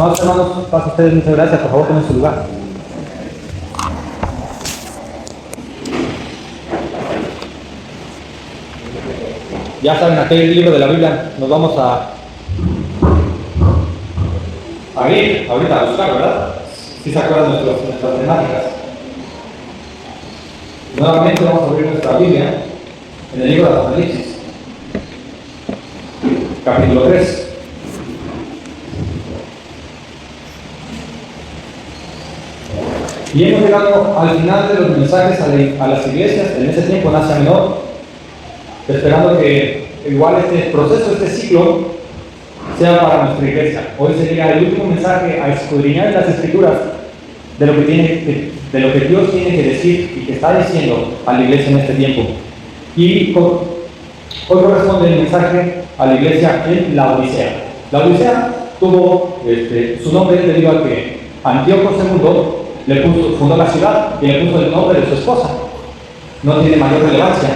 Amados hermanos, paso a ustedes, muchas gracias. Por favor, tomen su lugar. Ya saben a qué libro de la Biblia nos vamos a ir ahorita a buscar, ¿verdad? Si se acuerdan de nuestras temáticas. Nuevamente vamos a abrir nuestra Biblia en el libro de Apocalipsis, capítulo 3. Y hemos llegado al final de los mensajes a las iglesias en ese tiempo en Asia Menor, esperando que igual este proceso, este ciclo, sea para nuestra iglesia. Hoy sería el último mensaje a escudriñar en las Escrituras de lo que Dios tiene que decir y que está diciendo a la iglesia en este tiempo. Y hoy corresponde el mensaje a la iglesia en la Odisea. La Odisea tuvo su nombre debido a que Antíoco II fundó la ciudad y le puso el nombre de su esposa. No tiene mayor relevancia.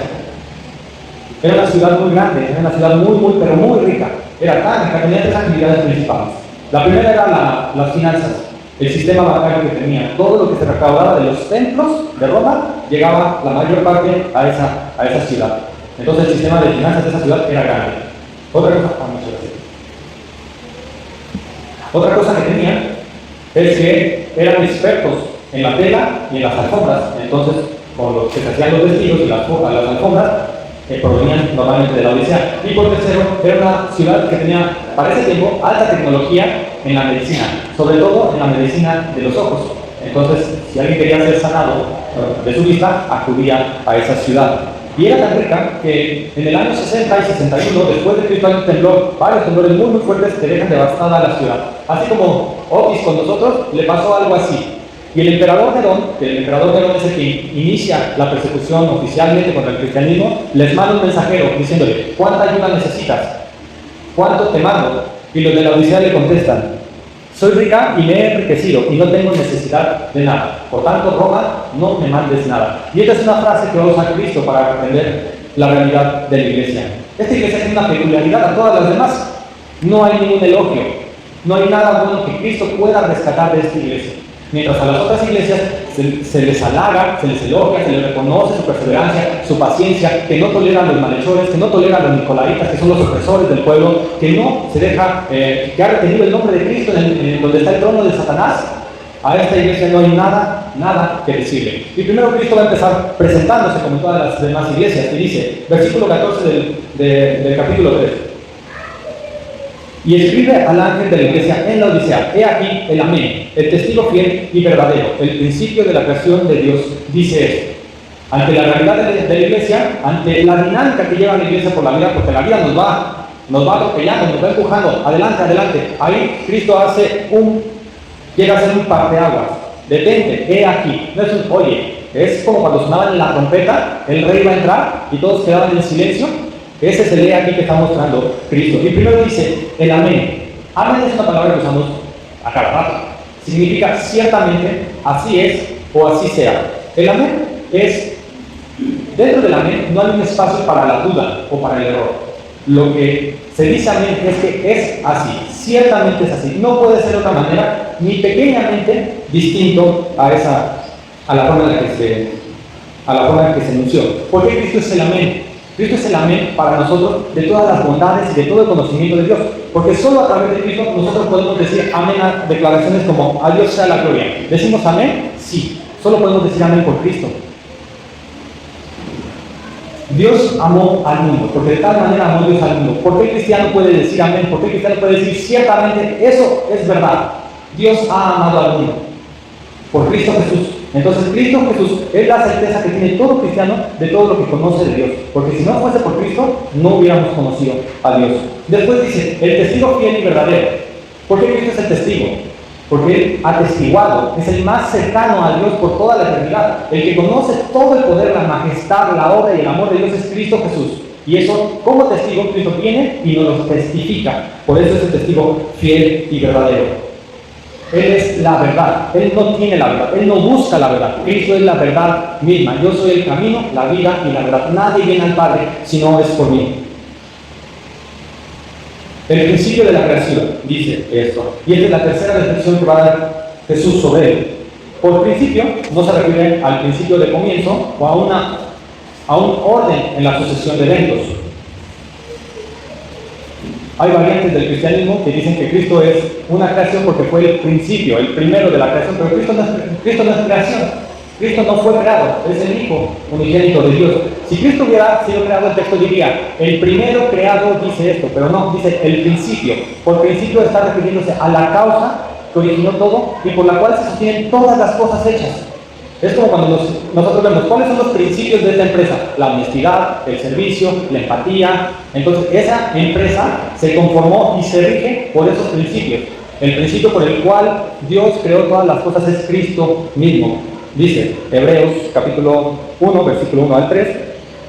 Era una ciudad muy grande, era una ciudad pero muy rica. Era tan rica, tenía tres actividades principales. La primera era las finanzas, el sistema bancario que tenía. Todo lo que se recaudaba de los templos de Roma llegaba la mayor parte a esa ciudad. Entonces el sistema de finanzas de esa ciudad era grande. Otra cosa que tenía es que eran expertos en la tela y en las alfombras. Entonces, con los que se hacían los vestidos y las alfombras, provenían normalmente de la Odisea. Y por tercero, era una ciudad que tenía, para ese tiempo, alta tecnología en la medicina, sobre todo en la medicina de los ojos. Entonces, si alguien quería ser sanado de su vista, acudía a esa ciudad. Y era tan rica que en el año 60 y 61, después de Cristo, hay un temblor, varios temblores muy fuertes que dejan devastada la ciudad. Así como Otis con nosotros, le pasó algo así. Y el emperador Nerón es el que inicia la persecución oficialmente contra el cristianismo, les manda un mensajero diciéndole: ¿cuánta ayuda necesitas? ¿Cuánto te mando? Y los de la Odisea le contestan: soy rica y me he enriquecido y no tengo necesidad de nada. Por tanto, Roma, no me mandes nada. Y esta es una frase que va a usar Cristo para aprender la realidad de la iglesia. Esta iglesia tiene una peculiaridad a todas las demás. No hay ningún elogio, no hay nada bueno que Cristo pueda rescatar de esta iglesia. Mientras a las otras iglesias se les halaga, se les elogia, se les reconoce su perseverancia, su paciencia, que no toleran los malhechores, que no toleran los nicolaitas, que son los opresores del pueblo, que no se deja, que ha retenido el nombre de Cristo en donde está el trono de Satanás. A esta iglesia no hay nada que decirle. Y primero Cristo va a empezar presentándose como en todas las demás iglesias, y dice, versículo 14 del capítulo 3. Y escribe al ángel de la iglesia en la Odisea: he aquí el Amén, el testigo fiel y verdadero, el principio de la creación de Dios, dice esto. Ante la realidad de la iglesia, ante la dinámica que lleva la iglesia por la vida, porque la vida nos va atropellando, nos va empujando, adelante. Ahí Cristo llega a ser un parteaguas. Detente, he aquí. No es un oye, es como cuando sonaban la trompeta, el rey va a entrar y todos quedaban en silencio. Ese es el he aquí que está mostrando Cristo. Y primero dice el amén. Amén es una palabra que usamos a cada rato. Significa ciertamente, así es o así sea. El amén es, dentro del amén no hay un espacio para la duda o para el error. Lo que se dice amén es que es así, ciertamente es así. No puede ser de otra manera, ni pequeñamente distinto a la forma en que se anunció. ¿Por qué Cristo es el amén? Cristo es el amén para nosotros de todas las bondades y de todo el conocimiento de Dios. Porque solo a través de Cristo nosotros podemos decir amén a declaraciones como: a Dios sea la gloria. ¿Decimos amén? Sí. Solo podemos decir amén por Cristo. Dios amó al mundo, porque de tal manera amó Dios al mundo. ¿Por qué el cristiano puede decir amén? ¿Por qué el cristiano puede decir ciertamente eso es verdad? Dios ha amado al mundo por Cristo Jesús. Entonces Cristo Jesús es la certeza que tiene todo cristiano de todo lo que conoce de Dios, porque si no fuese por Cristo no hubiéramos conocido a Dios. Después dice el testigo fiel y verdadero. ¿Por qué Cristo es el testigo? Porque Él ha testiguado, es el más cercano a Dios por toda la eternidad. El que conoce todo el poder, la majestad, la obra y el amor de Dios es Cristo Jesús. Y eso, como testigo, Cristo viene y nos lo testifica. Por eso es el testigo fiel y verdadero. Él es la verdad, Él no tiene la verdad, Él no busca la verdad. Cristo es la verdad misma. Yo soy el camino, la vida y la verdad. Nadie viene al Padre si no es por mí. El principio de la creación, dice esto. Y esta es la tercera descripción que va a dar Jesús sobre él. Por principio, no se refiere al principio de comienzo o a un orden en la sucesión de eventos. Hay variantes del cristianismo que dicen que Cristo es una creación porque fue el principio, el primero de la creación, pero Cristo no es creación. Cristo no fue creado, es el Hijo unigénito de Dios. Si Cristo hubiera sido creado, el texto diría, el primero creado dice esto, pero no, dice el principio. Por principio está refiriéndose a la causa que originó todo y por la cual se sostienen todas las cosas hechas. Es como cuando nosotros vemos cuáles son los principios de esta empresa: la honestidad, el servicio, la empatía. Entonces esa empresa se conformó y se rige por esos principios. El principio por el cual Dios creó todas las cosas es Cristo mismo. Dice Hebreos capítulo 1, versículo 1 al 3,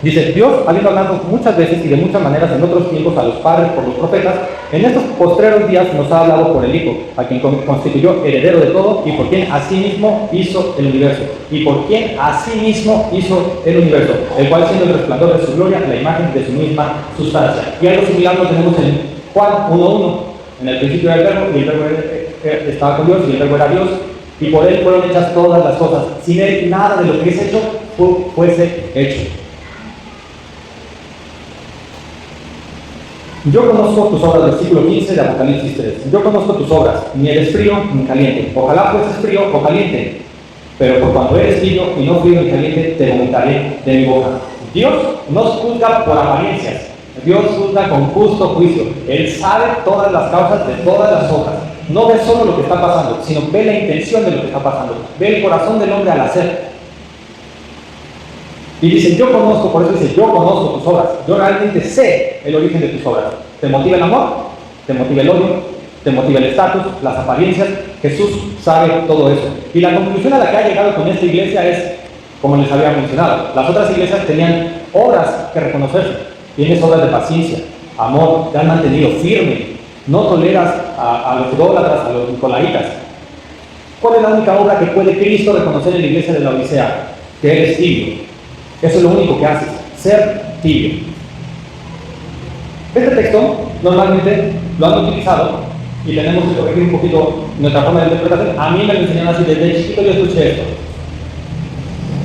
dice: Dios, habiendo hablado muchas veces y de muchas maneras en otros tiempos a los padres por los profetas, en estos postreros días nos ha hablado por el Hijo, a quien constituyó heredero de todo y por quien asimismo hizo el universo. Y por quien asimismo hizo el universo, el cual siendo el resplandor de su gloria, la imagen de su misma sustancia. Y algo similar lo tenemos en Juan 1:1. En el principio era el verbo, y el verbo estaba con Dios, y el verbo era Dios, y por él fueron hechas todas las cosas. Sin él nada de lo que es hecho fuese hecho. Yo conozco tus obras, versículo 15 de Apocalipsis 3. Yo conozco tus obras, ni eres frío ni caliente. Ojalá fueses frío o caliente, pero por cuanto eres frío y no frío ni caliente, te vomitaré de mi boca. Dios no juzga por apariencias. Dios juzga con justo juicio. Él sabe todas las causas de todas las cosas. No ve solo lo que está pasando, sino ve la intención de lo que está pasando. Ve el corazón del hombre al hacer. Y dice, yo conozco, por eso dice, yo conozco tus obras. Yo realmente sé el origen de tus obras. ¿Te motiva el amor? ¿Te motiva el odio? ¿Te motiva el estatus? ¿Las apariencias? Jesús sabe todo eso. Y la conclusión a la que ha llegado con esta iglesia es, como les había mencionado, las otras iglesias tenían obras que reconocerse. Tienes obras de paciencia, amor, te han mantenido firme. No toleras a los idólatras, a los nicolaitas. ¿Cuál es la única obra que puede Cristo reconocer en la iglesia de la Odisea? Que eres tibio. Eso es lo único que haces, ser tibio. Este texto normalmente lo han utilizado y tenemos que corregir un poquito nuestra forma de interpretación. A mí me lo enseñaron así, desde chiquito yo escuché esto.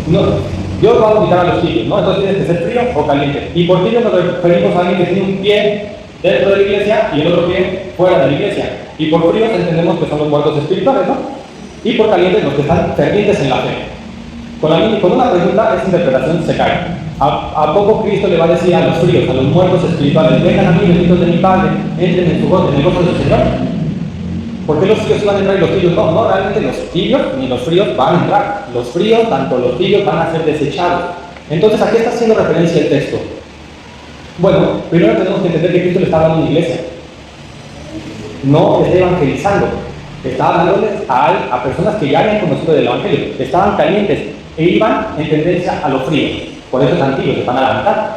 No, Dios va a invitar a los tibios, ¿no? Entonces tienes que ser frío o caliente. Y por tibio nos referimos a alguien que tiene un pie dentro de la iglesia y el otro pie fuera de la iglesia. Y por fríos entendemos que son los muertos espirituales, ¿no? Y por calientes los que están fervientes en la fe. Con una pregunta, esa interpretación se cae. ¿A poco Cristo le va a decir a los fríos, a los muertos espirituales, vengan a mí, benditos de mi Padre, entren en su gozo, en el gozo del Señor? ¿Por qué los fríos iban a entrar y los tibios no? No, realmente los tibios ni los fríos van a entrar. Los fríos, tanto los tibios, van a ser desechados. Entonces, ¿a qué está haciendo referencia el texto? Bueno, primero tenemos que entender que Cristo le está hablando a una iglesia. No está evangelizando. Está hablándoles a personas que ya habían conocido del evangelio. Estaban calientes e iban en tendencia a lo frío. Por eso están tibios, se van a levantar.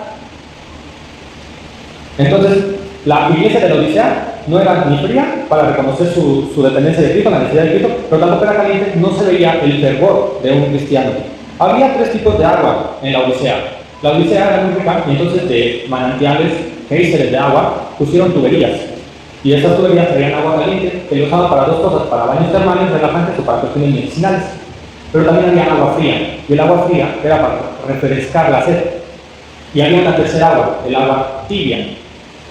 Entonces, la iglesia de la Odisea no era ni fría para reconocer su dependencia de Cristo, la necesidad de Cristo, pero tampoco era caliente, no se veía el fervor de un cristiano. Había tres tipos de agua en la Odisea. La Odisea era muy rica y entonces de manantiales, géiseres de agua, pusieron tuberías. Y esas tuberías traían agua caliente que lo usaban para dos cosas, para baños termales, relajantes o para cuestiones medicinales. Pero también había agua fría, y el agua fría era para refrescar la sed. Y había una tercera agua, el agua tibia,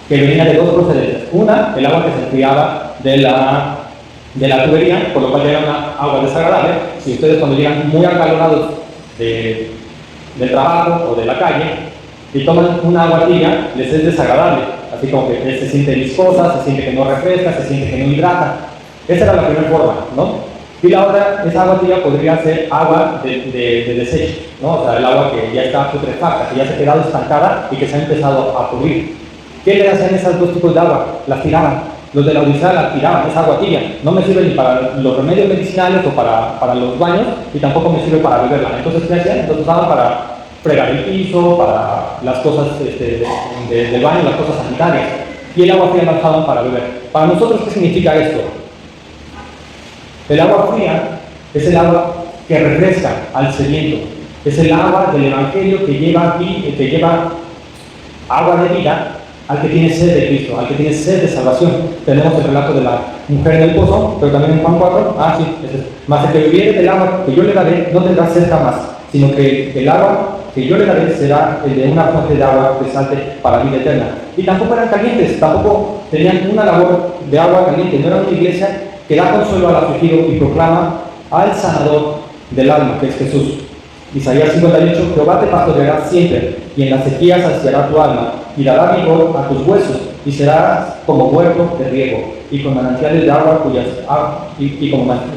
que venía de dos procedencias. Una, el agua que se enfriaba de la tubería, por lo cual era una agua desagradable. Si ustedes cuando llegan muy acalorados del trabajo o de la calle y toman una agua tibia, les es desagradable. Así como que se siente viscosa, se siente que no refresca, se siente que no hidrata. Esa era la primera forma, ¿no? Y la otra, esa agua tibia podría ser agua de desecho, ¿no? O sea, el agua que ya está putrefacta, que ya se ha quedado estancada y que se ha empezado a pudrir. ¿Qué le hacían esas dos tipos de agua? Las tiraban. Los de la Odisea la tiraban, esa agua tibia. No me sirve ni para los remedios medicinales o para los baños y tampoco me sirve para beberla. Entonces, ¿qué hacían? Entonces usaban para fregar el piso, para las cosas del baño, las cosas sanitarias. Y el agua fría la usaban para beber. Para nosotros, ¿qué significa esto? El agua fría es el agua que refresca al sediento. Es el agua del Evangelio que lleva agua de vida al que tiene sed de Cristo, al que tiene sed de salvación. Tenemos el relato de la mujer en el pozo, pero también en Juan 4, más el que bebiere del agua que yo le daré no tendrá sed jamás, sino que el agua que yo le daré será el de una fuente de agua que salte para vida eterna. Y tampoco eran calientes, tampoco tenían una labor de agua caliente, no era una iglesia que da consuelo al afligido y proclama al sanador del alma, que es Jesús. Isaías 58, Jehová te pastoreará siempre, y en las sequías saciará tu alma, y dará vigor a tus huesos, y serás como huerto de riego, y con manantiales de agua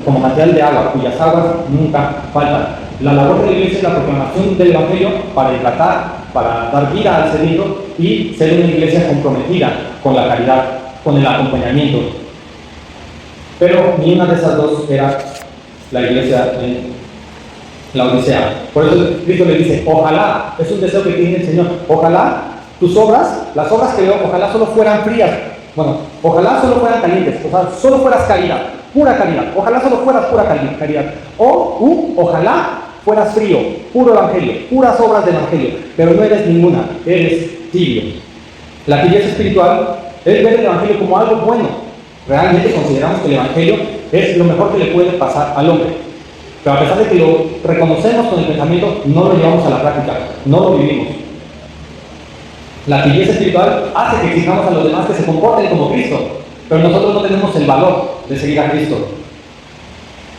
como manantial de agua, cuyas aguas nunca faltan. La labor de la iglesia es la proclamación del Evangelio para tratar, para dar vida al sediento y ser una iglesia comprometida con la caridad, con el acompañamiento. Pero ni una de esas dos era la iglesia en la Odisea. Por eso Cristo le dice, ojalá, es un deseo que tiene el Señor, ojalá tus obras, las obras que veo, ojalá solo fueran frías. Bueno, ojalá solo fueran calientes, o sea, solo fueras caridad, pura caridad. Ojalá solo fueras pura caridad. Ojalá fueras frío, puro evangelio, puras obras de evangelio, pero no eres ninguna, eres tibio. La tibieza espiritual es ver el evangelio como algo bueno. Realmente consideramos que el evangelio es lo mejor que le puede pasar al hombre. Pero a pesar de que lo reconocemos con el pensamiento, no lo llevamos a la práctica, no lo vivimos. La tibieza espiritual hace que exijamos a los demás que se comporten como Cristo, pero nosotros no tenemos el valor de seguir a Cristo.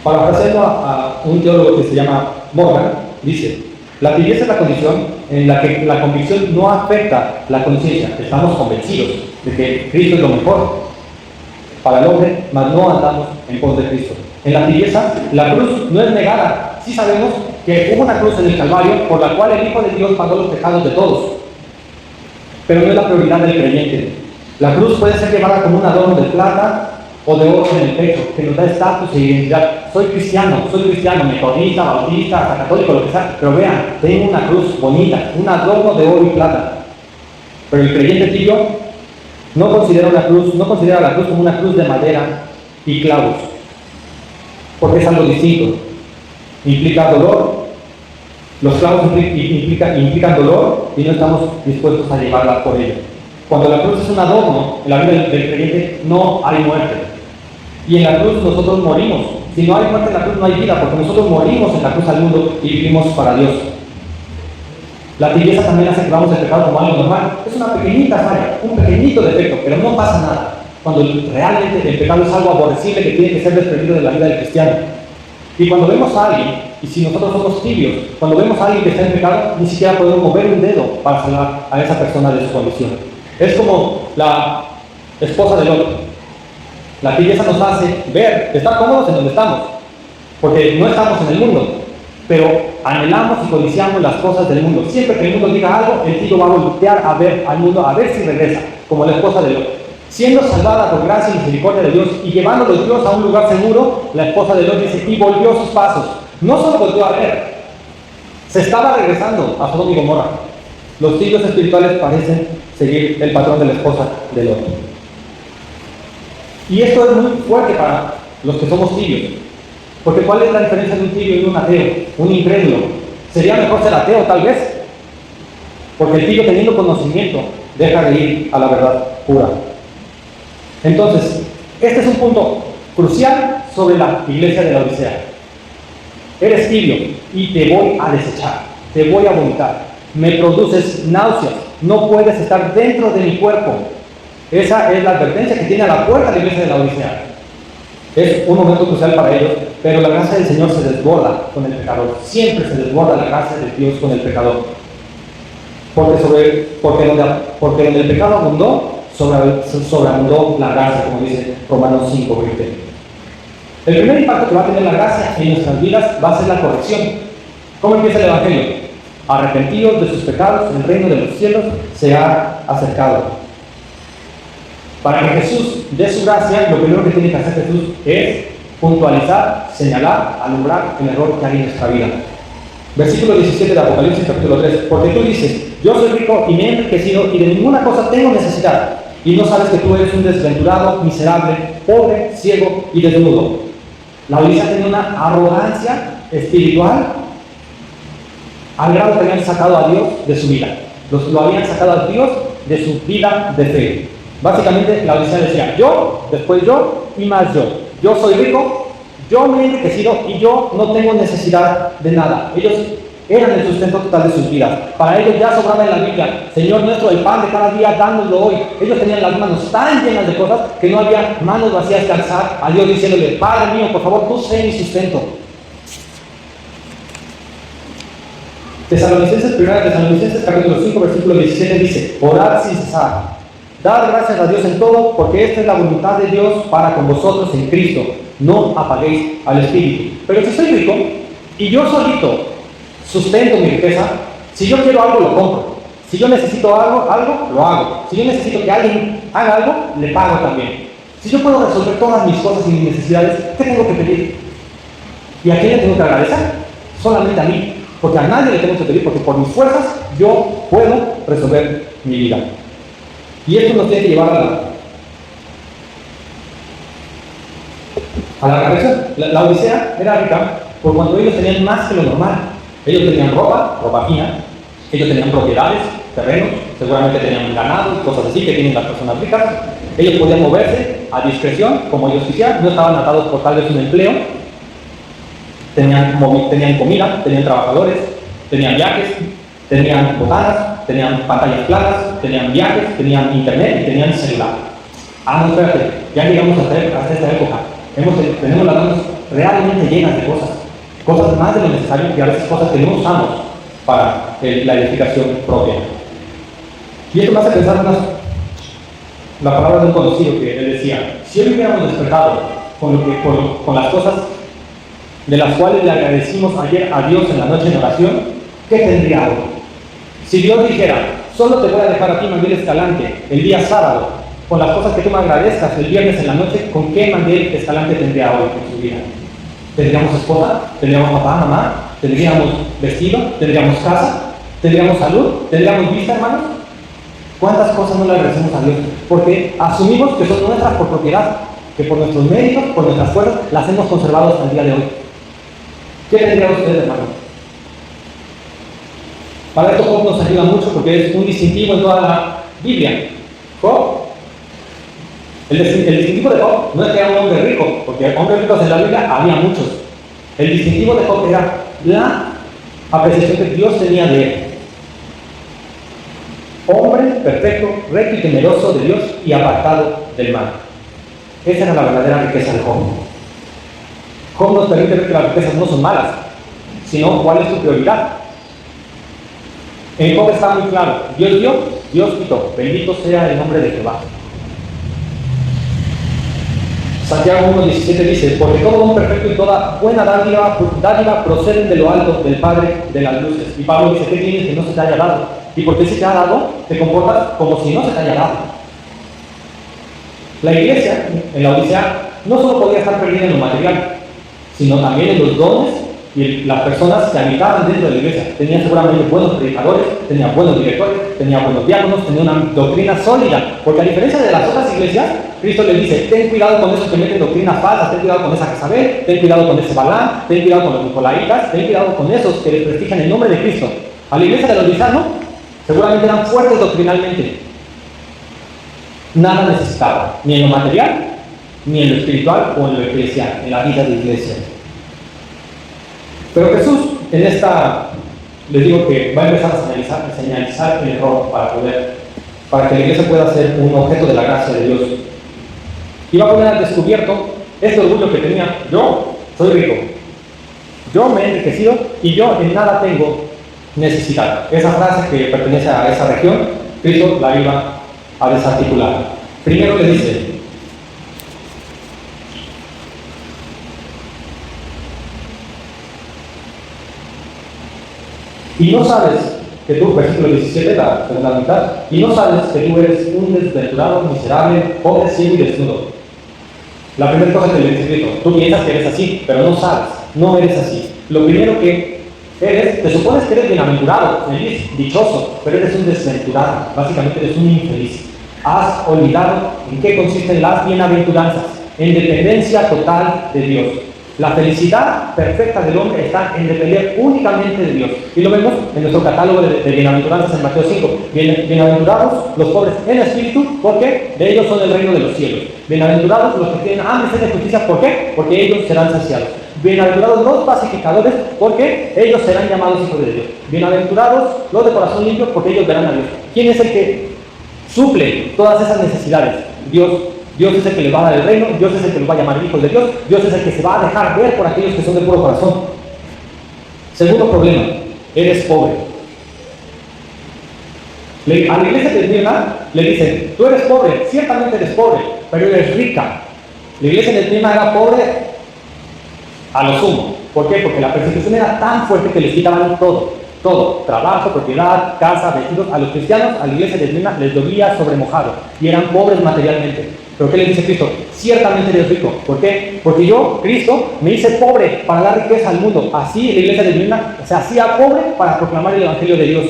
Parafraseando a un teólogo que se llama Morgan, dice: la tibieza es la condición en la que la convicción no afecta la conciencia. Estamos convencidos de que Cristo es lo mejor para el hombre, mas no andamos en pos de Cristo. En la tibieza, la cruz no es negada. Sí sabemos que hubo una cruz en el Calvario por la cual el Hijo de Dios pagó los pecados de todos, pero no es la prioridad del creyente. La cruz puede ser llevada como un adorno de plata o de oro en el pecho, que nos da estatus e identidad. Soy cristiano, metodista, bautista, hasta católico, lo que sea, pero vean, tengo una cruz bonita, un adorno de oro y plata. Pero el creyente tibio no considera la cruz como una cruz de madera y clavos, porque es algo distinto. Implica dolor, los clavos implican dolor y no estamos dispuestos a llevarla por ello. Cuando la cruz es un adorno, en la vida del creyente no hay muerte. Y en la cruz nosotros morimos. Si no hay muerte en la cruz no hay vida, porque nosotros morimos en la cruz al mundo y vivimos para Dios. La tibieza también hace que vamos a pecado como algo normal. Es una pequeñita falla, un pequeñito defecto, pero no pasa nada. Cuando realmente el pecado es algo aborrecible que tiene que ser desprendido de la vida del cristiano. Y cuando vemos a alguien, y si nosotros somos tibios, cuando vemos a alguien que está en pecado, ni siquiera podemos mover un dedo para salvar a esa persona de su condición. Es como la esposa de Lot. La tibieza nos hace ver, estar cómodos en donde estamos, porque no estamos en el mundo, pero anhelamos y codiciamos las cosas del mundo. Siempre que el mundo diga algo, el tibio va a voltear a ver al mundo, a ver si regresa, como la esposa de Lot. Siendo salvada por gracia y misericordia de Dios y llevándolo Dios a un lugar seguro, la esposa de Lot dice, y volvió sus pasos. No solo volvió a ver, se estaba regresando a Sodoma y Gomorra. Los tibios espirituales parecen seguir el patrón de la esposa de Lot. Y esto es muy fuerte para los que somos tibios, porque ¿cuál es la diferencia de un tibio y un ateo, un incrédulo? Sería mejor ser ateo tal vez, porque el tibio, teniendo conocimiento, deja de ir a la verdad pura. Entonces, este es un punto crucial sobre la iglesia de la Odisea. Eres tibio y te voy a desechar, te voy a vomitar, me produces náuseas, no puedes estar dentro de mi cuerpo. Esa es la advertencia que tiene a la puerta de la iglesia de la Odisea. Es un momento crucial para ellos, pero la gracia del Señor se desborda con el pecador. Siempre se desborda la gracia de Dios con el pecador. Porque donde el pecado abundó, sobreabundó la gracia, como dice Romanos 5:20. El primer impacto que va a tener la gracia en nuestras vidas va a ser la corrección. ¿Cómo empieza el Evangelio? Arrepentidos de sus pecados, el reino de los cielos se ha acercado. Para que Jesús dé su gracia, lo primero que tiene que hacer Jesús es puntualizar, señalar, alumbrar el error que hay en nuestra vida. Versículo 17 de Apocalipsis capítulo 3. Porque tú dices, yo soy rico y me he enriquecido y de ninguna cosa tengo necesidad. Y no sabes que tú eres un desventurado, miserable, pobre, ciego y desnudo. La Odisea tenía una arrogancia espiritual al grado que habían sacado a Dios de su vida. Lo habían sacado a Dios de su vida de fe. Básicamente la Odisea decía, yo, después yo y más yo. Yo soy rico, yo me he enriquecido y yo no tengo necesidad de nada. Ellos eran el sustento total de sus vidas. Para ellos ya sobraba en la Biblia, Señor nuestro, el pan de cada día, dánoslo hoy. Ellos tenían las manos tan llenas de cosas que no había manos vacías que alzar a Dios diciéndole, Padre mío, por favor, tú sé mi sustento. Tesalonicenses, 1 Tesalonicenses capítulo 5, versículo 17 dice, orad sin cesar, dad gracias a Dios en todo, porque esta es la voluntad de Dios para con vosotros en Cristo. No apaguéis al Espíritu. Pero si soy rico y yo solito sustento mi riqueza, si yo quiero algo, lo compro. Si yo necesito algo, lo hago. Si yo necesito que alguien haga algo, le pago también. Si yo puedo resolver todas mis cosas y mis necesidades, ¿qué tengo que pedir? ¿Y a quién le tengo que agradecer? Solamente a mí. Porque a nadie le tengo que pedir, porque por mis fuerzas yo puedo resolver mi vida. Y esto nos tiene que llevar a la reflexión. La Odisea era rica por cuando ellos tenían más que lo normal. Ellos tenían ropa fina, ellos tenían propiedades, terrenos, seguramente tenían ganado y cosas así que tienen las personas ricas. Ellos podían moverse a discreción, como ellos quisieran, no estaban atados por tal vez un empleo. Tenían comida, tenían trabajadores, tenían viajes, tenían botanas, tenían pantallas planas, tenían viajes, tenían internet y tenían celular. No, espérate, ya llegamos hasta esta época. Tenemos las manos realmente llenas de cosas más de lo necesario y a veces cosas que no usamos para la edificación propia. Y esto me hace pensar la palabra de un conocido que él decía, si hoy hubiéramos despertado con las cosas de las cuales le agradecimos ayer a Dios en la noche en oración, ¿qué tendría hoy? Si Dios dijera, solo te voy a dejar a ti Manuel Escalante el día sábado, con las cosas que tú me agradezcas el viernes en la noche, ¿con qué Manuel Escalante tendría hoy en su vida? ¿Tendríamos esposa? ¿Tendríamos papá, mamá? ¿Tendríamos vestido? ¿Tendríamos casa? ¿Tendríamos salud? ¿Tendríamos vista, hermanos? ¿Cuántas cosas no le agradecemos a Dios? Porque asumimos que son nuestras por propiedad, que por nuestros méritos, por nuestras fuerzas, las hemos conservado hasta el día de hoy. ¿Qué tendría usted, hermano? Para esto Job nos ayuda mucho porque es un distintivo en toda la Biblia. Job, el distintivo de Job no es que era un hombre rico, porque hombres ricos en la Biblia había muchos. El distintivo de Job era la apreciación que Dios tenía de él. Hombre perfecto, recto y temeroso de Dios y apartado del mal. Esa era la verdadera riqueza de Job. Job nos permite ver que las riquezas no son malas, sino cuál es tu prioridad. En Job está muy claro, Dios dio, Dios quitó, bendito sea el nombre de Jehová. Santiago 1:17 dice, porque todo don perfecto y toda buena dádiva proceden de lo alto, del Padre de las luces. Y Pablo dice, ¿qué tienes que no se te haya dado? Y porque se te ha dado, te comportas como si no se te haya dado. La iglesia, en la Odisea, no solo podía estar perdida en lo material, sino también en los dones y las personas que habitaban dentro de la iglesia. Tenían seguramente buenos predicadores, tenían buenos directores, tenían buenos diáconos, tenían una doctrina sólida. Porque a diferencia de las otras iglesias, Cristo les dice, ten cuidado con esos que meten doctrinas falsas, ten cuidado con esa Jezabel, ten cuidado con ese Balaam, ten cuidado con los nicolaitas, ten cuidado con esos que desprestigian el nombre de Cristo. A la iglesia de los Odisea, seguramente eran fuertes doctrinalmente. Nada necesitaba, ni en lo material, ni en lo espiritual o en lo eclesial, en la vida de iglesia. Pero Jesús, en esta, les digo que va a empezar a señalizar el error para que la iglesia pueda ser un objeto de la gracia de Dios. Y va a poner al descubierto este orgullo que tenía. Yo soy rico, yo me he enriquecido y yo en nada tengo necesidad. Esa frase que pertenece a esa región, Cristo la iba a desarticular. Primero le dice, y no sabes que tú, versículo 17, la segunda mitad, y no sabes que tú eres un desventurado, miserable, pobre, ciego y desnudo. La primera cosa que le dice Cristo, tú piensas que eres así, pero no sabes, no eres así. Lo primero que eres, te supones que eres bienaventurado, feliz, dichoso, pero eres un desventurado, básicamente eres un infeliz. Has olvidado en qué consisten las bienaventuranzas, en dependencia total de Dios. La felicidad perfecta del hombre está en depender únicamente de Dios. Y lo vemos en nuestro catálogo de bienaventuranzas en Mateo 5. Bienaventurados los pobres en espíritu, porque de ellos son el reino de los cielos. Bienaventurados los que tienen hambre y sed de justicia, ¿por qué? Porque ellos serán saciados. Bienaventurados los pacificadores, porque ellos serán llamados hijos de Dios. Bienaventurados los de corazón limpio, porque ellos verán a Dios. ¿Quién es el que suple todas esas necesidades? Dios. Dios es el que les va a dar el reino, Dios es el que los va a llamar hijos de Dios, Dios es el que se va a dejar ver por aquellos que son de puro corazón. Segundo problema, eres pobre. A la iglesia de Esmirna le dicen, tú eres pobre, ciertamente eres pobre, pero eres rica. La iglesia de Esmirna era pobre a lo sumo. ¿Por qué? Porque la persecución era tan fuerte que les quitaban todo, trabajo, propiedad, casa, vestidos. A los cristianos, a la iglesia de Esmirna les llovía sobre mojado y eran pobres materialmente. ¿Pero qué les dice Cristo? Ciertamente eres rico. ¿Por qué? Porque yo, Cristo, me hice pobre para dar riqueza al mundo. Así la iglesia de Esmirna se hacía pobre para proclamar el evangelio de Dios.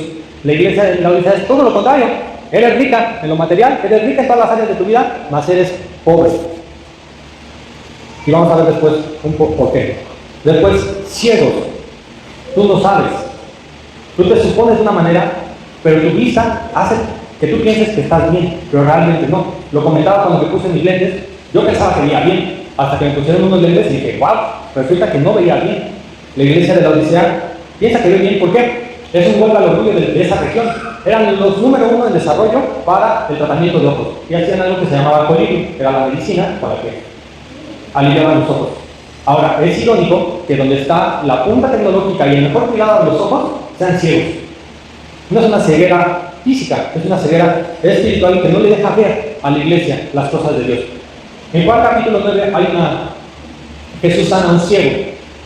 La iglesia de la Odisea es todo lo contrario. Eres rica en lo material, eres rica en todas las áreas de tu vida, mas eres pobre. Y vamos a ver después un poco por qué. Después, ciegos. Tú no sabes. Tú te supones de una manera, pero tu vista hace que tú pienses que estás bien, pero realmente no. Lo comentaba cuando me puse mis lentes. Yo pensaba que veía bien, hasta que me pusieron unos lentes y dije, wow, resulta que no veía bien. La iglesia de la Odisea piensa que ve bien. ¿Por qué? Es un golpe al orgullo de esa región. Eran los número uno en desarrollo para el tratamiento de ojos. Y hacían algo que se llamaba colirio, que era la medicina para que aliviaban los ojos. Ahora, es irónico que donde está la punta tecnológica y el mejor cuidado de los ojos sean ciegos. No es una ceguera física, es una ceguera espiritual que no le deja ver a la iglesia las cosas de Dios. En Juan capítulo 9 hay Jesús sana a un ciego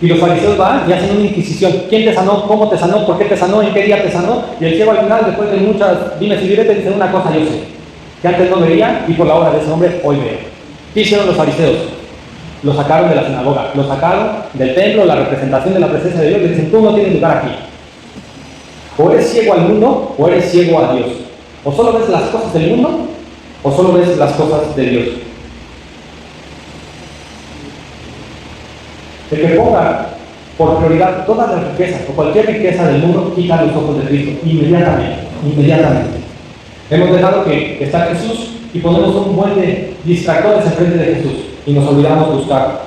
y los fariseos van y hacen una inquisición. ¿Quién te sanó? ¿Cómo te sanó? ¿Por qué te sanó? ¿En qué día te sanó? Y el ciego al final, después de muchas dimes y diretes, dice una cosa: yo sé, que antes no veía y por la obra de ese hombre hoy veo. ¿Qué hicieron los fariseos? Lo sacaron de la sinagoga, lo sacaron del templo, la representación de la presencia de Dios, y dicen: tú no tienes lugar aquí. O eres ciego al mundo, o eres ciego a Dios. O solo ves las cosas del mundo, o solo ves las cosas de Dios. El que ponga por prioridad todas las riquezas, o cualquier riqueza del mundo, quita los ojos de Cristo, inmediatamente. Hemos dejado que está Jesús y ponemos un buen de distractores enfrente de Jesús, y nos olvidamos de buscar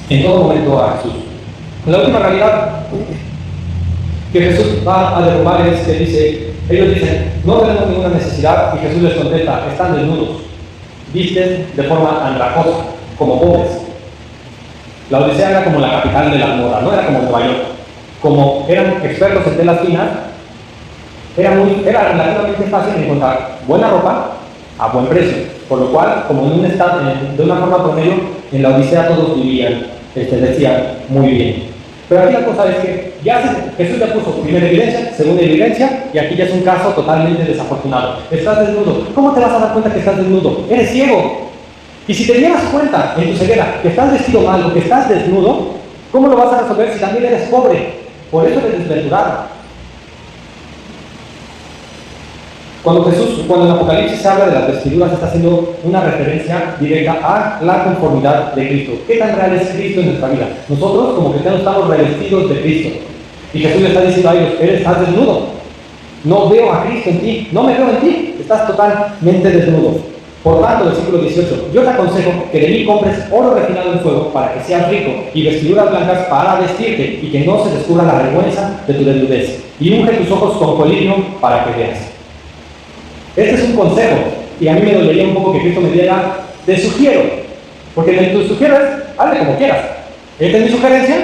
en todo momento a Jesús. La última realidad que Jesús va a derrumbar es que ellos dicen: no tenemos ninguna necesidad, y Jesús les contesta: están desnudos, visten de forma andrajosa, como pobres. La Odisea era como la capital de la moda, no era como Nueva York. Como eran expertos en telas finas, era relativamente fácil encontrar buena ropa a buen precio, por lo cual, como de una forma promedio, en la Odisea todos vivían, decían, muy bien. Pero aquí la cosa es que Jesús ya puso primera evidencia, segunda evidencia, y aquí ya es un caso totalmente desafortunado. Estás desnudo. ¿Cómo te vas a dar cuenta que estás desnudo? Eres ciego. Y si te dieras cuenta en tu ceguera que estás vestido mal o que estás desnudo, ¿cómo lo vas a resolver si también eres pobre? Por eso eres desventurado. Cuando en Apocalipsis se habla de las vestiduras, está haciendo una referencia directa a la conformidad de Cristo. ¿Qué tan real es Cristo en nuestra vida? Nosotros, como cristianos, estamos revestidos de Cristo. Y Jesús le está diciendo a ellos: estás desnudo. No veo a Cristo en ti. No me veo en ti. Estás totalmente desnudo. Por tanto, versículo 18: yo te aconsejo que de mí compres oro refinado en fuego para que seas rico, y vestiduras blancas para vestirte, y que no se descubra la vergüenza de tu desnudez. Y unge tus ojos con colirio para que veas. Este es un consejo, y a mí me dolería un poco que Cristo me diera: te sugiero, porque te sugiero es: hazle como quieras. Esta es mi sugerencia,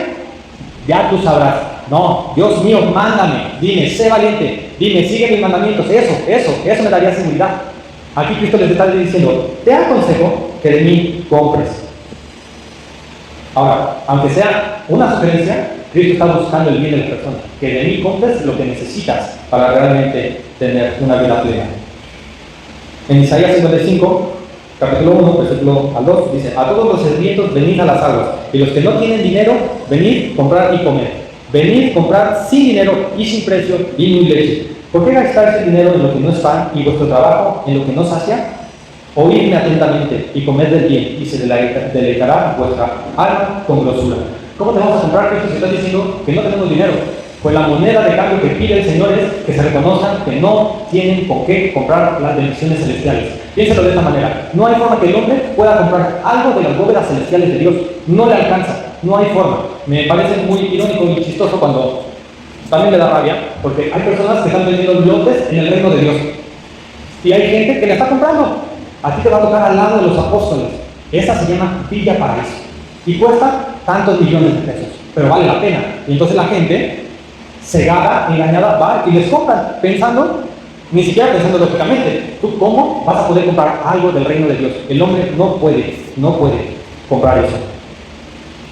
ya tú sabrás. No, Dios mío, mándame, dime, sé valiente, dime, sigue mis mandamientos. Eso me daría seguridad. Aquí Cristo les está diciendo: te aconsejo que de mí compres. Ahora, aunque sea una sugerencia, Cristo está buscando el bien de la persona. Que de mí compres lo que necesitas para realmente tener una vida plena. En Isaías 55, capítulo 1, versículo al 2, dice: a todos los sedientos venid a las aguas, y los que no tienen dinero, venid, comprar y comer. Venid, comprar sin dinero y sin precio y muy leche. ¿Por qué gastarse el dinero en lo que no es pan y vuestro trabajo en lo que no sacia? Oídme atentamente y comed del bien, y se deleitará vuestra alma con grosura. ¿Cómo te vamos a comprar, Cristo, si estás diciendo que no tenemos dinero? Pues la moneda de cambio que pide el Señor es que se reconozcan que no tienen con qué comprar las bendiciones celestiales. Piénsalo de esta manera. No hay forma que el hombre pueda comprar algo de las bóvedas celestiales de Dios. No le alcanza. No hay forma. Me parece muy irónico y chistoso cuando también me da rabia, porque hay personas que están vendiendo lotes en el reino de Dios. Y hay gente que le está comprando. A ti te va a tocar al lado de los apóstoles. Esa se llama Villa Paraíso. Y cuesta tantos millones de pesos. Pero vale la pena. Y entonces la gente, cegada, engañada, va y les compra, pensando, ni siquiera pensando lógicamente, ¿tú cómo vas a poder comprar algo del reino de Dios? El hombre no puede comprar eso.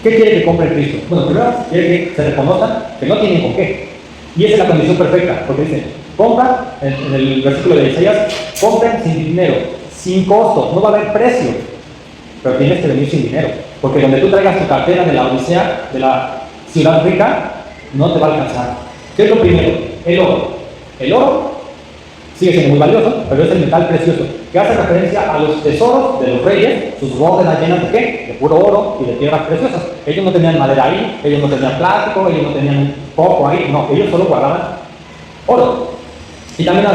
¿Qué quiere que compre Cristo? Bueno, primero quiere que se reconozcan que no tienen con qué. Y esa es la condición perfecta, porque dice, compra, en el versículo de Isaías, compren sin dinero, sin costo, no va a haber precio, pero tienes que venir sin dinero, porque donde tú traigas tu cartera de la Odisea, de la ciudad rica, no te va a alcanzar. ¿Qué es lo primero? El oro. El oro sigue siendo muy valioso, pero es el metal precioso, que hace referencia a los tesoros de los reyes, sus bóvedas llenas de ¿qué? De puro oro y de piedras preciosas. Ellos no tenían madera ahí, ellos no tenían plástico, ellos no tenían un poco ahí, no, ellos solo guardaban oro. Y también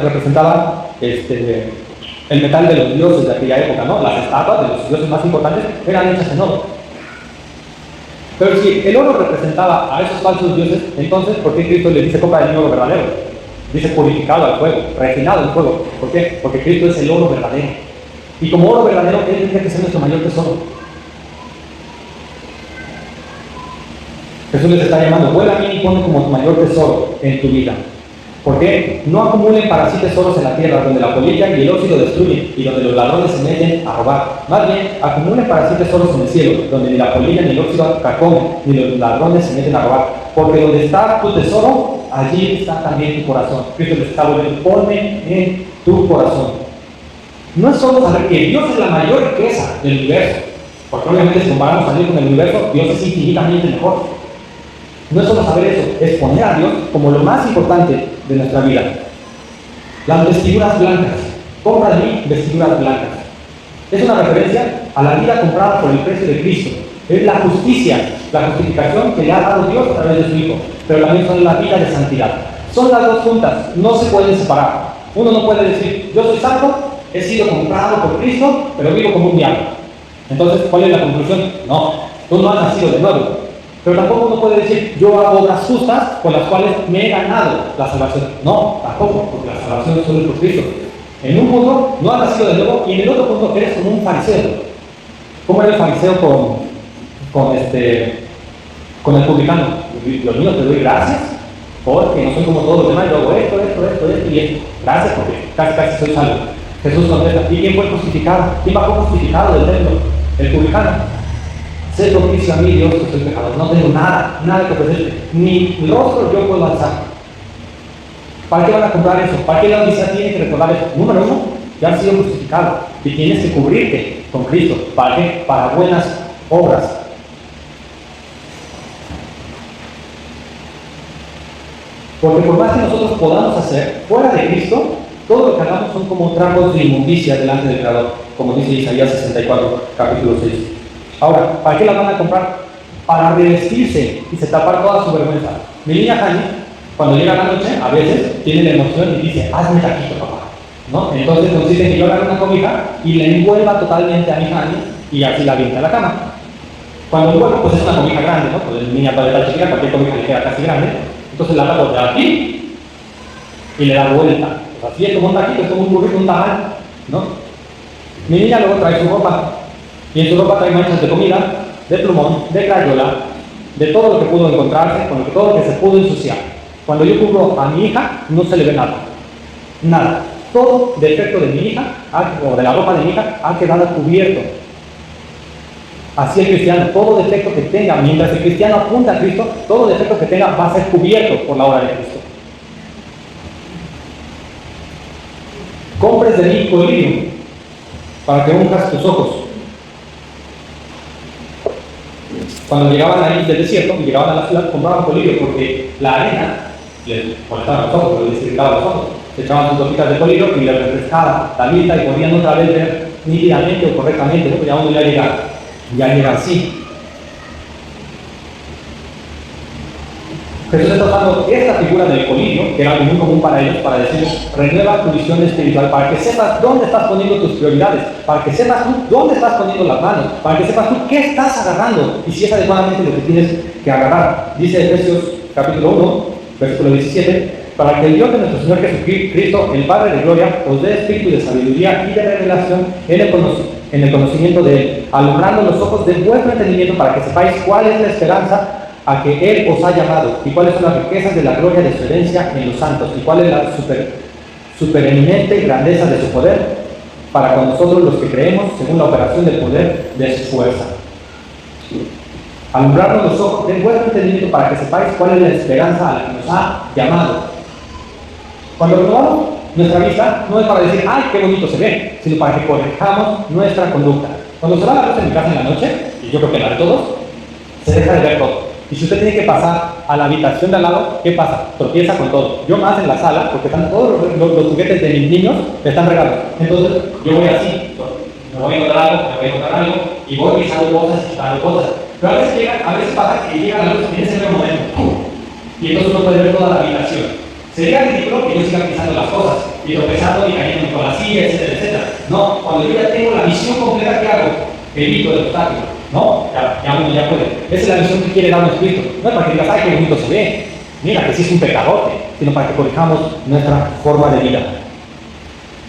representaba el metal de los dioses de aquella época, ¿no? Las estatuas de los dioses más importantes eran hechas en oro. Pero si el oro representaba a esos falsos dioses, entonces, ¿por qué Cristo le dice compra el oro verdadero? Dice purificado al fuego, refinado al fuego. ¿Por qué? Porque Cristo es el oro verdadero. Y como oro verdadero, Él tendría que ser nuestro mayor tesoro. Jesús les está llamando, vuela a mí y ponme como tu mayor tesoro en tu vida. ¿Por qué? No acumulen para sí tesoros en la tierra, donde la polilla y el óxido destruyen, y donde los ladrones se meten a robar. Más bien, acumulen para sí tesoros en el cielo, donde ni la polilla ni el óxido carcomen, ni los ladrones se meten a robar. Porque donde está tu tesoro, allí está también tu corazón. Cristo les está volviendo, ponme en tu corazón. No es solo saber que Dios es la mayor riqueza del universo, porque obviamente si comparamos a Dios con el universo, Dios es infinitamente mejor. No es solo saber eso, es poner a Dios como lo más importante de nuestra vida. Las vestiduras blancas. Compra de mí vestiduras blancas. Es una referencia a la vida comprada por el precio de Cristo. Es la justicia, la justificación que le ha dado Dios a través de su Hijo. Pero también son la vida de santidad. Son las dos juntas, no se pueden separar. Uno no puede decir, yo soy santo, he sido comprado por Cristo, pero vivo como un diablo. Entonces, ¿cuál es la conclusión? No, tú no has nacido de nuevo. Pero tampoco uno puede decir, yo hago obras justas con las cuales me he ganado la salvación. No, tampoco, porque la salvación es solo por Cristo. En un punto no has nacido de nuevo y en el otro punto eres como un fariseo. ¿Cómo era el fariseo con el publicano? Dios mío, te doy gracias porque no soy como todos los demás, yo hago esto y esto. Gracias porque casi soy salvo. Jesús contesta, ¿y quién fue crucificado? ¿Quién bajó crucificado del templo? El publicano. Sé propicio a mí, Dios, que soy pecador. No tengo nada que ofrecerte. Ni rostro yo puedo alzar. ¿Para qué van a comprar eso? ¿Para qué la Odisea tiene que recordar eso? Número uno, ya han sido crucificados. Y tienes que cubrirte con Cristo. ¿Para qué? Para buenas obras. Porque por más que nosotros podamos hacer, fuera de Cristo, todo lo que hagamos son como trapos de inmundicia delante del Creador. Como dice Isaías 64, capítulo 6. Ahora, ¿para qué la van a comprar? Para revestirse y se tapar toda su vergüenza. Mi niña Hani, cuando llega la noche, a veces tiene la emoción y dice, hazme taquito, papá, ¿no? Entonces consiste en que yo agarre una cobija y la envuelva totalmente a mi Hani y así la avienta a la cama. Cuando envuelvo, pues es una cobija grande, ¿no? Pues mi niña todavía está chiquita, cualquier cobija le queda casi grande. Entonces la tapo de aquí y le da vuelta. Pues así es como un taquito, es como un burrito, un tamal, ¿no? Mi niña luego trae su ropa. Y en su ropa trae manchas de comida, de plumón, de crayola, de todo lo que pudo encontrarse, con todo lo que se pudo ensuciar. Cuando yo cubro a mi hija, no se le ve nada. Nada. Todo defecto de mi hija, o de la ropa de mi hija, ha quedado cubierto. Así el cristiano, todo defecto que tenga, mientras el cristiano apunta a Cristo, todo defecto que tenga va a ser cubierto por la obra de Cristo. Compres de mí colirio para que unjas tus ojos. Cuando llegaban ahí del desierto y llegaban a la ciudad, compraban colirio porque la arena les molestaba los ojos, les irritaba los ojos. se echaban sus gotitas de coliro y les refrescaba la vista y podían otra vez ver nítidamente o correctamente, ¿no? Ya uno ya llega así. Jesús está usando esta figura del colirio, que era algo muy común para ellos, para decir, renueva tu visión espiritual, para que sepas dónde estás poniendo tus prioridades, para que sepas tú dónde estás poniendo las manos, para que sepas tú qué estás agarrando y si es adecuadamente lo que tienes que agarrar. Dice Efesios capítulo 1, versículo 17, para que el Dios de nuestro Señor Jesucristo, el Padre de gloria, os dé espíritu de sabiduría y de revelación en el conocimiento de Él, alumbrando los ojos de vuestro entendimiento para que sepáis cuál es la esperanza a que Él os ha llamado, y cuáles son las riquezas de la gloria de su herencia en los santos, y cuál es la supereminente grandeza de su poder, para con nosotros los que creemos, según la operación del poder de su fuerza. Alumbrarnos los ojos de vuestro entendimiento para que sepáis cuál es la esperanza a la que nos ha llamado. Cuando renovamos nuestra vista, no es para decir, ¡ay, qué bonito se ve!, sino para que corrijamos nuestra conducta. Cuando se va la luz en mi casa en la noche, y yo creo que la de todos, se deja de ver todo. Y si usted tiene que pasar a la habitación de al lado, ¿qué pasa? Tropieza con todo. Yo más en la sala, porque están todos los juguetes de mis niños, que están regados. Entonces, yo voy así, me voy a encontrar algo, y voy pisando cosas y quitando cosas. Pero a veces pasa que llega la luz en ese mismo momento. Y entonces uno puede ver toda la habitación. Sería ridículo que yo siga pisando las cosas, y tropezando y cayendo con la silla, etcétera, etcétera. No, cuando yo ya tengo la visión completa, ¿qué hago? Evito el obstáculo. ¿No? Ya uno ya puede. Esa es la visión que quiere darnos Cristo. No es para que digas, ay, qué bonito se ve. Mira, que sí es un pecadote, sino para que corrijamos nuestra forma de vida.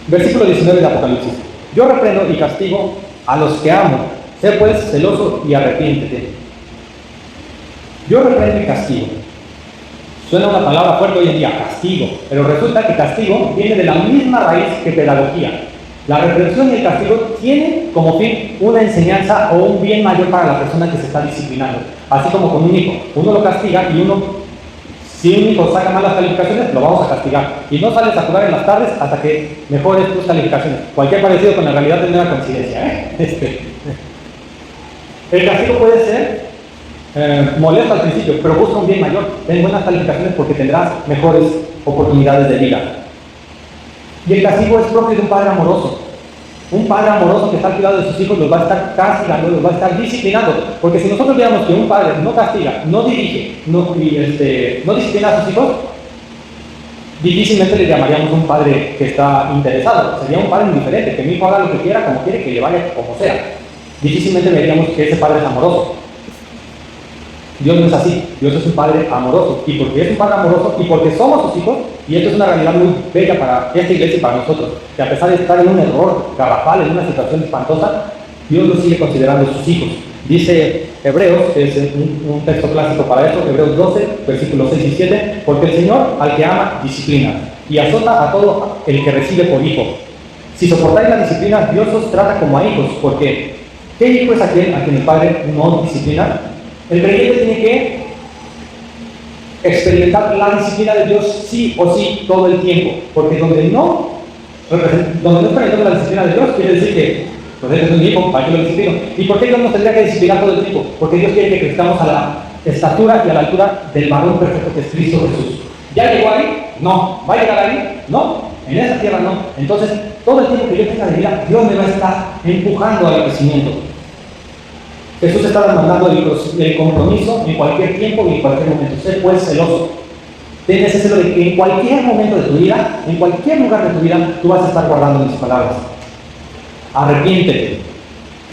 Versículo 19 de Apocalipsis. Yo reprendo y castigo a los que amo. Sé pues celoso y arrepiéntete. Yo reprendo y castigo. Suena una palabra fuerte hoy en día, castigo. Pero resulta que castigo viene de la misma raíz que pedagogía. La reprensión y el castigo tienen como fin una enseñanza o un bien mayor para la persona que se está disciplinando. Así como con un hijo. Uno lo castiga y si un hijo saca malas calificaciones, lo vamos a castigar. Y no sales a jugar en las tardes hasta que mejores tus calificaciones. Cualquier parecido con la realidad es una coincidencia, El castigo puede ser molesto al principio, pero busca un bien mayor. Ten buenas calificaciones porque tendrás mejores oportunidades de vida. Y el castigo es propio de un padre amoroso. Un padre amoroso que está al cuidado de sus hijos los va a estar castigando, los va a estar disciplinando. Porque si nosotros veamos que un padre no castiga, no dirige, no disciplina a sus hijos, difícilmente le llamaríamos un padre que está interesado. Sería un padre indiferente, que mi hijo haga lo que quiera, como quiere, que le vaya como sea. Difícilmente veríamos que ese padre es amoroso. Dios no es así. Dios es un padre amoroso. Y porque es un padre amoroso y porque somos sus hijos, y esto es una realidad muy bella para esta iglesia y para nosotros, que a pesar de estar en un error garrafal, en una situación espantosa, Dios los sigue considerando sus hijos. Dice Hebreos, que es un texto clásico para eso, Hebreos 12, versículos 6 y 7, porque el Señor al que ama disciplina y azota a todo el que recibe por hijo. Si soportáis la disciplina, Dios os trata como a hijos, porque ¿qué hijo es aquel a quien el Padre no disciplina? El creyente tiene que experimentar la disciplina de Dios sí o sí todo el tiempo, porque donde no experimentamos la disciplina de Dios, quiere decir que pues este es un hijo, ¿para qué lo disciplino? ¿Y por qué Dios nos tendría que disciplinar todo el tiempo? Porque Dios quiere que crezcamos a la estatura y a la altura del varón perfecto que es Cristo Jesús. ¿Ya llegó ahí? No. ¿Va a llegar ahí? No. En esa tierra no. Entonces, todo el tiempo que yo tenga de vida, Dios me va a estar empujando al crecimiento. Jesús está demandando el compromiso en cualquier tiempo y en cualquier momento. Sé pues celoso. Ten ese celo de que en cualquier momento de tu vida, en cualquier lugar de tu vida, tú vas a estar guardando mis palabras. Arrepiéntete.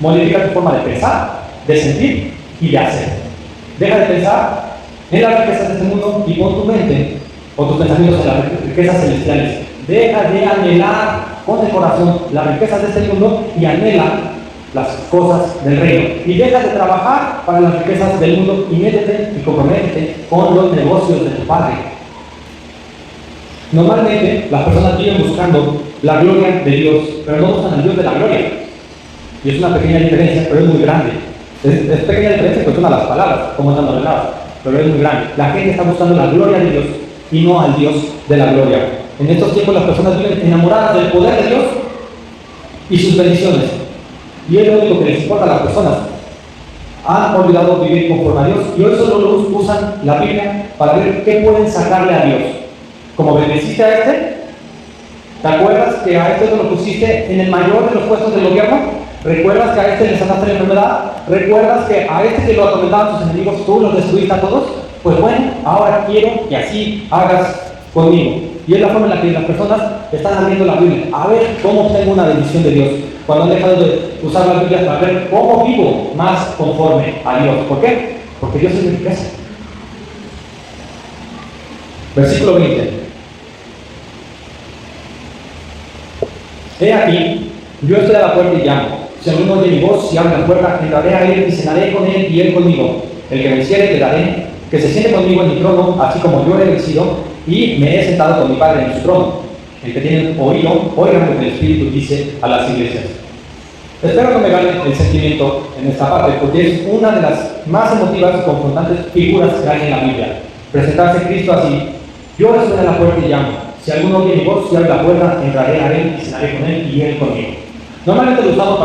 Modifica tu forma de pensar, de sentir y de hacer. Deja de pensar en las riquezas de este mundo y pon tu mente o tus pensamientos en las riquezas celestiales. Deja de anhelar con el corazón las riquezas de este mundo y anhela las cosas del reino. Y deja de trabajar para las riquezas del mundo y métete y comprométete con los negocios de tu Padre. Normalmente las personas viven buscando la gloria de Dios, pero no buscan al Dios de la gloria. Y es una pequeña diferencia, pero es muy grande. Es pequeña diferencia en cuestión a las palabras, como están ordenadas, pero es muy grande. La gente está buscando la gloria de Dios y no al Dios de la gloria. En estos tiempos las personas viven enamoradas del poder de Dios y sus bendiciones. Y es lo único que les importa a las personas. Han olvidado vivir conforme a Dios y hoy solo usan la Biblia para ver qué pueden sacarle a Dios. Como bendeciste a este, ¿Te acuerdas que a este lo pusiste en el mayor de los puestos del gobierno? ¿Recuerdas que a este le sanaste la enfermedad? ¿Recuerdas que a este que lo atormentaban sus enemigos tú los destruiste a todos? Pues bueno, ahora quiero que así hagas conmigo. Y es la forma en la que las personas están abriendo la Biblia. A ver cómo obtengo una bendición de Dios. Cuando han dejado de usar la Biblia para ver cómo vivo más conforme a Dios. ¿Por qué? Porque Dios es mi riqueza. Versículo 20. He aquí, yo estoy a la puerta y llamo. Si alguno oye mi voz y abre la puerta, entraré a él y cenaré con él y él conmigo. El que venciere le daré que se siente conmigo en mi trono, así como yo he vencido y me he sentado con mi Padre en su trono. El que tiene oído, oigan lo que el Espíritu dice a las iglesias. Espero no me gane el sentimiento en esta parte, porque es una de las más emotivas y confrontantes figuras que hay en la Biblia. Presentarse Cristo así: yo estoy a la puerta y llamo. Si alguno oye mi voz y abre la puerta, entraré a él y cenaré con él y él conmigo. Normalmente lo usamos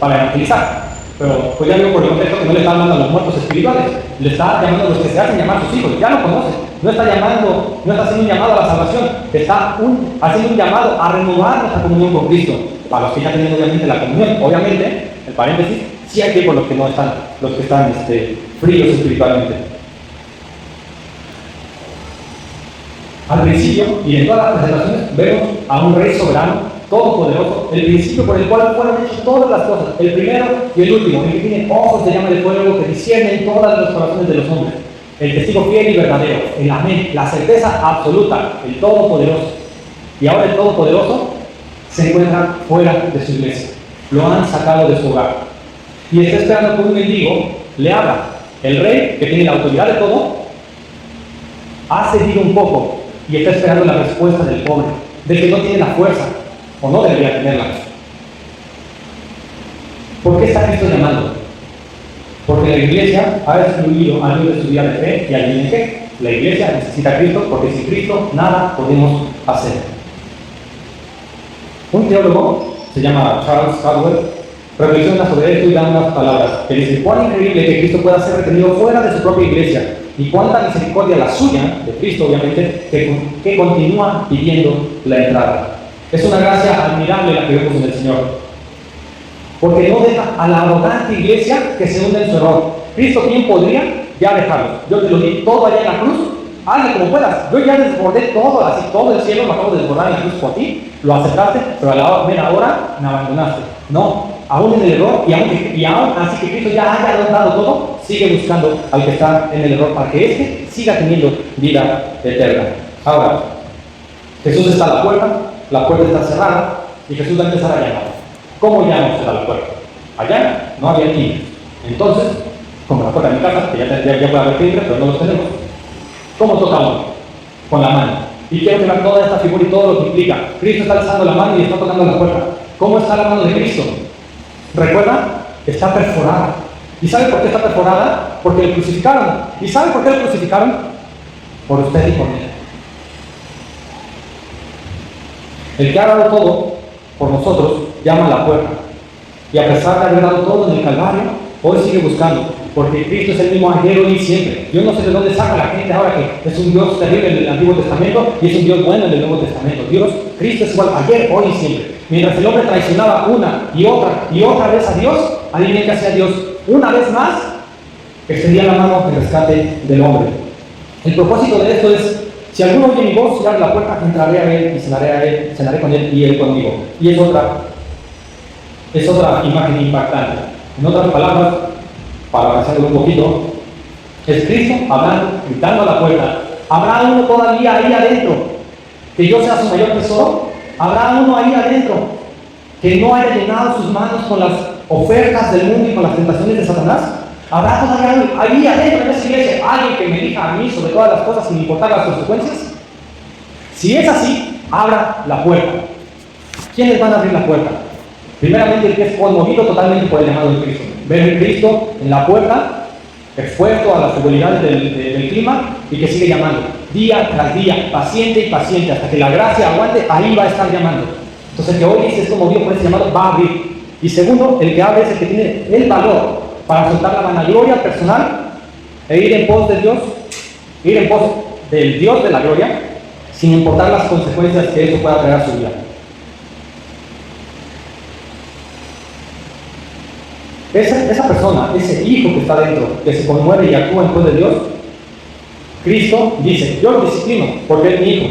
para evangelizar, pero pues ya digo por el contexto que no le está hablando a los muertos espirituales, le está llamando a los que se hacen llamar sus hijos, ya lo conocen. No está haciendo un llamado a la salvación, está haciendo un llamado a renovar nuestra comunión con Cristo. Para los que ya tienen obviamente la comunión, obviamente, el paréntesis, sí hay que ir por los que no están, los que están fríos espiritualmente. Al principio, y en todas las presentaciones, vemos a un rey soberano, todopoderoso, el principio por el cual fueron hechas todas las cosas, el primero y el último, el que tiene ojos de llama de fuego que disciernen todos los corazones de los hombres, el testigo fiel y verdadero, el amén, la certeza absoluta, el todopoderoso. Y ahora el todopoderoso se encuentra fuera de su iglesia, lo han sacado de su hogar y está esperando que un mendigo le abra. El rey, que tiene la autoridad de todo, ha cedido un poco y está esperando la respuesta del pobre, del que no tiene la fuerza o no debería tenerla. ¿Por qué está Cristo llamando? Porque la iglesia ha excluido a Dios de su vida de fe. ¿Y adivinen qué? La iglesia necesita a Cristo, porque sin Cristo nada podemos hacer. Un teólogo, se llama Charles Caldwell, reflexiona sobre esto y da unas palabras que dice: cuán increíble que Cristo pueda ser retenido fuera de su propia iglesia, y cuánta misericordia la suya, de Cristo obviamente, que continúa pidiendo la entrada. Es una gracia admirable la que vemos en el Señor, porque no deja a la arrogante iglesia que se hunde en su error. Cristo, ¿quién podría ya dejarlo? Yo te lo di todo allá en la cruz, hazle como puedas. Yo ya desbordé todo, así todo el cielo lo acabo de desbordar en la cruz por ti, lo aceptaste, pero a la mera hora me abandonaste. No, aún en el error, y aún así que Cristo ya haya dado todo, sigue buscando al que está en el error para que éste siga teniendo vida eterna. Ahora, Jesús está a la puerta está cerrada, y Jesús va a empezar a llamar. ¿Cómo llama usted a la puerta? Allá no había timbre. Entonces, como la puerta de mi casa, que ya puede haber timbre, pero no los tenemos. ¿Cómo tocamos? Con la mano. Y quiero que vean toda esta figura y todo lo que implica. Cristo está alzando la mano y está tocando la puerta. ¿Cómo está la mano de Cristo? ¿Recuerdan? Está perforada. ¿Y sabe por qué está perforada? Porque le crucificaron. ¿Y sabe por qué le crucificaron? Por usted y por mí. El que ha dado todo por nosotros llama a la puerta. Y a pesar de haber dado todo en el Calvario, hoy sigue buscando. Porque Cristo es el mismo ayer, hoy y siempre. Yo no sé de dónde saca la gente ahora que es un Dios terrible en el Antiguo Testamento y es un Dios bueno en el Nuevo Testamento. Cristo es igual ayer, hoy y siempre. Mientras el hombre traicionaba una y otra vez a Dios, adivinen qué hacía Dios una vez más, extendía la mano de rescate del hombre. El propósito de esto es: si alguno oye mi voz y abre la puerta, entraré a él y cenaré con él y él conmigo. Y es otra imagen impactante. En otras palabras, para pasarlo un poquito, es Cristo hablando, gritando a la puerta. ¿Habrá uno todavía ahí adentro que yo sea su mayor tesoro? ¿Habrá uno ahí adentro que no haya llenado sus manos con las ofertas del mundo y con las tentaciones de Satanás? ¿Habrá todavía ahí adentro en esa iglesia alguien que me elija a mí sobre todas las cosas sin importar las consecuencias? Si es así, abra la puerta. ¿Quiénes van a abrir la puerta? Primeramente, el que es conmovido totalmente por el llamado de Cristo. Ver a Cristo en la puerta, expuesto a las seguridades del clima, y que sigue llamando día tras día, paciente y paciente, hasta que la gracia aguante. Ahí va a estar llamando. Entonces, el que hoy es conmovido por ese llamado va a abrir. Y segundo, el que abre es el que tiene el valor para soltar la vanagloria personal e ir en pos de Dios, ir en pos del Dios de la gloria, sin importar las consecuencias que eso pueda traer a su vida. esa persona, ese hijo que está dentro, que se conmueve y actúa en pos de Dios, Cristo dice, yo lo disciplino porque es mi hijo.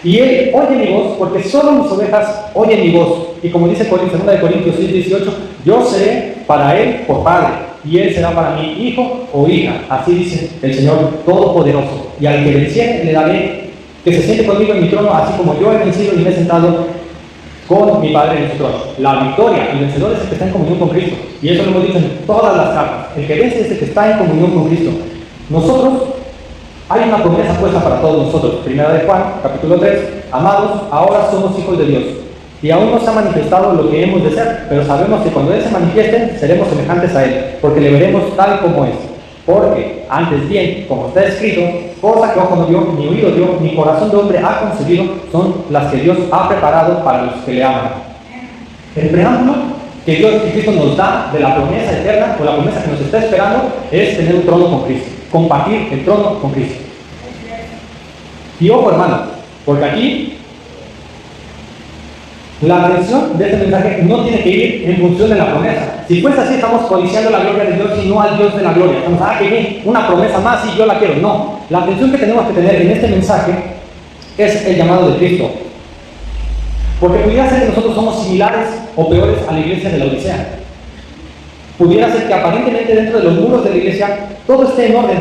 Y él oye mi voz porque solo mis ovejas oyen mi voz. Y como dice 2 Corintios 6:18, yo seré para él por padre, y él será para mí hijo o hija. Así dice el Señor Todopoderoso. Y al que venciere le daré que se siente conmigo en mi trono, así como yo he vencido y me he sentado con mi Padre en su trono. La victoria, el vencedor es el que está en comunión con Cristo. Y eso lo hemos dicho en todas las cartas. El que vence es el que está en comunión con Cristo. Nosotros, hay una promesa puesta para todos nosotros. Primera de Juan, capítulo 3. Amados, ahora somos hijos de Dios. Y aún no se ha manifestado lo que hemos de ser, pero sabemos que cuando Él se manifieste, seremos semejantes a Él, porque le veremos tal como es. Porque, antes bien, como está escrito, cosa que ojo no vio, ni oído dio, ni corazón de hombre ha concebido, son las que Dios ha preparado para los que le aman. El preámbulo que Dios y Cristo nos da de la promesa eterna, o la promesa que nos está esperando, es tener un trono con Cristo, compartir el trono con Cristo. Y ojo, hermano, porque aquí la atención de este mensaje no tiene que ir en función de la promesa. Si fuese así, estamos codiciando la gloria de Dios y no al Dios de la gloria. Estamos, que bien, una promesa más y yo la quiero. No, la atención que tenemos que tener en este mensaje es el llamado de Cristo. Porque pudiera ser que nosotros somos similares o peores a la iglesia de la Odisea. Pudiera ser que aparentemente dentro de los muros de la iglesia todo esté en orden,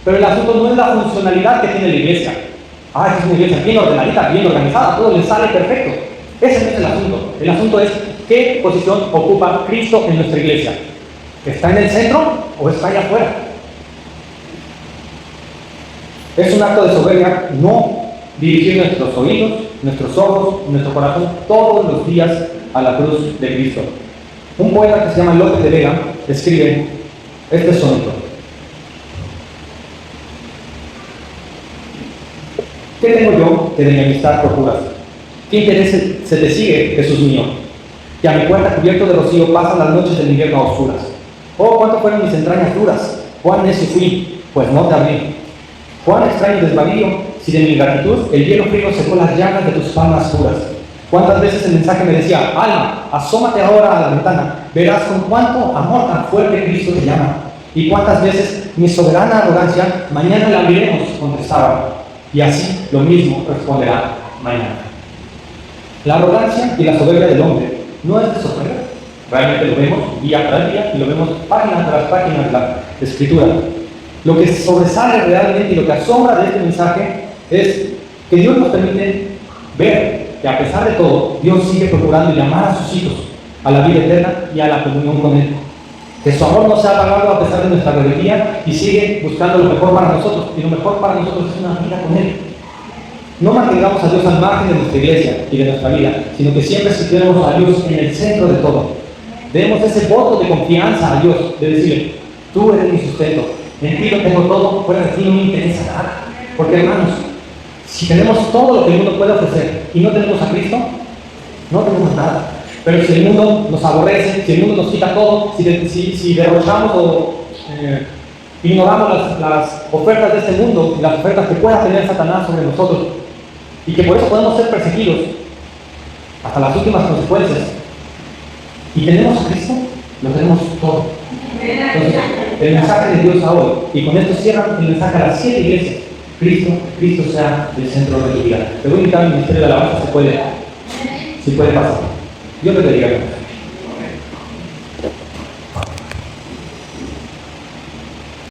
pero el asunto no es la funcionalidad que tiene la iglesia. Es una iglesia bien ordenadita, bien organizada, todo le sale perfecto. Ese no es el asunto. El asunto es qué posición ocupa Cristo en nuestra iglesia. ¿Está en el centro o está allá afuera? Es un acto de soberbia no dirigir nuestros oídos, nuestros ojos, nuestro corazón todos los días a la cruz de Cristo. Un poeta que se llama Lope de Vega escribe este soneto. ¿Qué tengo yo que de mi amistad procuras? ¿Qué interés se te sigue, Jesús mío? Que a mi puerta cubierto de rocío pasan las noches del invierno a oscuras. Oh, cuánto fueron mis entrañas duras, cuán necio fui, pues no te abrí. Cuán extraño desvarío, si de mi ingratitud el hielo frío secó las llagas de tus palmas puras. Cuántas veces el mensaje me decía, alma, asómate ahora a la ventana, verás con cuánto amor tan fuerte Cristo te llama. Y cuántas veces mi soberana arrogancia, mañana la abriremos, contestaba. Y así lo mismo responderá mañana. La arrogancia y la soberbia del hombre no es de sorprender. Realmente lo vemos día tras día y lo vemos página tras página de la Escritura. Lo que sobresale realmente y lo que asombra de este mensaje es que Dios nos permite ver que a pesar de todo, Dios sigue procurando llamar a sus hijos a la vida eterna y a la comunión con Él. Que su amor no se ha apagado a pesar de nuestra rebeldía y sigue buscando lo mejor para nosotros. Y lo mejor para nosotros es una vida con Él. No mantengamos a Dios al margen de nuestra iglesia y de nuestra vida, sino que siempre situemos a Dios en el centro de todo. Demos ese voto de confianza a Dios, de decirle, tú eres mi sustento, en ti lo tengo todo, fuera de ti no me interesa nada. Porque hermanos, si tenemos todo lo que el mundo puede ofrecer y no tenemos a Cristo, no tenemos nada. Pero si el mundo nos aborrece, si el mundo nos quita todo, si derrochamos o ignoramos las ofertas de este mundo, las ofertas que pueda tener Satanás sobre nosotros, y que por eso podemos ser perseguidos hasta las últimas consecuencias, y tenemos a Cristo, lo tenemos todo. Entonces, el mensaje de Dios a hoy, y con esto cierran el mensaje a las 7 iglesias: Cristo sea el centro de tu vida. Te voy a invitar al ministerio de alabanza si puede pasar. Dios te bendiga.